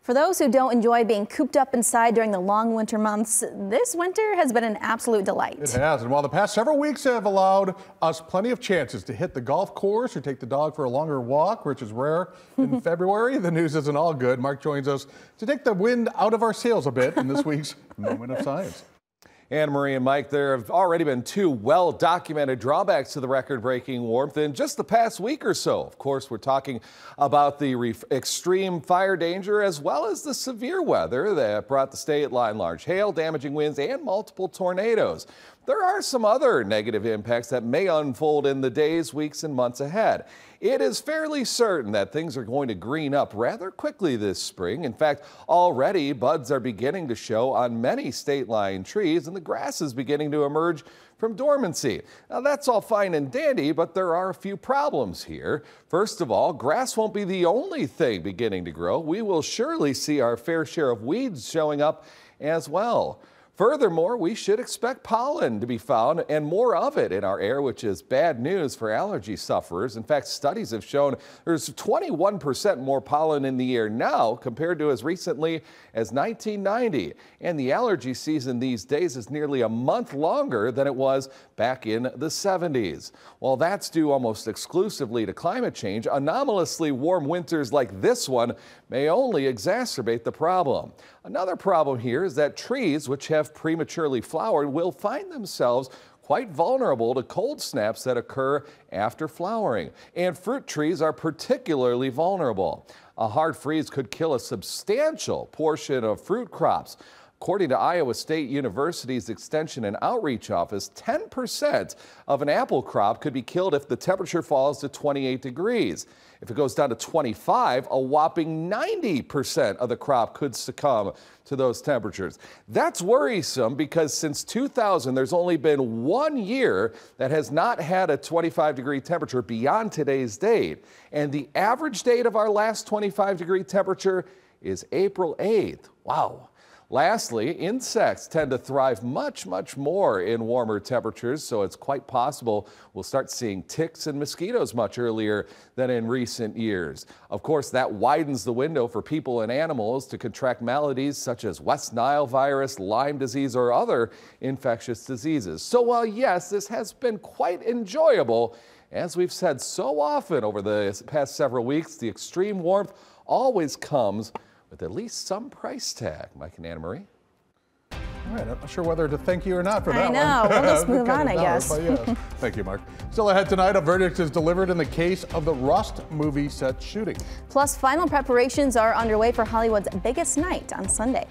For those who don't enjoy being cooped up inside during the long winter months, this winter has been an absolute delight. It has, and while the past several weeks have allowed us plenty of chances to hit the golf course or take the dog for a longer walk, which is rare in February, the news isn't all good. Mark joins us to take the wind out of our sails a bit in this week's Moment of Science. Anne Marie and Mike, there have already been two well-documented drawbacks to the record-breaking warmth in just the past week or so. Of course, we're talking about the extreme fire danger as well as the severe weather that brought the state line large hail, damaging winds, and multiple tornadoes. There are some other negative impacts that may unfold in the days, weeks, and months ahead. It is fairly certain that things are going to green up rather quickly this spring. In fact, already buds are beginning to show on many state line trees, and the grass is beginning to emerge from dormancy. Now, that's all fine and dandy, but there are a few problems here. First of all, grass won't be the only thing beginning to grow. We will surely see our fair share of weeds showing up as well. Furthermore, we should expect pollen to be found and more of it in our air, which is bad news for allergy sufferers. In fact, studies have shown there's 21% more pollen in the air now compared to as recently as 1990. And the allergy season these days is nearly a month longer than it was back in the 70s. While that's due almost exclusively to climate change, anomalously warm winters like this one may only exacerbate the problem. Another problem here is that trees which have prematurely flowered will find themselves quite vulnerable to cold snaps that occur after flowering. And fruit trees are particularly vulnerable. A hard freeze could kill a substantial portion of fruit crops. According to Iowa State University's Extension and Outreach Office, 10% of an apple crop could be killed if the temperature falls to 28 degrees. If it goes down to 25, a whopping 90% of the crop could succumb to those temperatures. That's worrisome because since 2000, there's only been 1 year that has not had a 25-degree temperature beyond today's date. And the average date of our last 25-degree temperature is April 8th. Wow. Lastly, insects tend to thrive much more in warmer temperatures, so it's quite possible we'll start seeing ticks and mosquitoes much earlier than in recent years. Of course, that widens the window for people and animals to contract maladies such as West Nile virus, Lyme disease, or other infectious diseases. So while yes, this has been quite enjoyable, as we've said so often over the past several weeks, the extreme warmth always comes with at least some price tag. Mike and Anna Marie. All right, I'm not sure whether to thank you or not for that one. I know, we'll just move on, I guess. Yes. Thank you, Mark. Still ahead tonight, a verdict is delivered in the case of the Rust movie set shooting. Plus, final preparations are underway for Hollywood's biggest night on Sunday.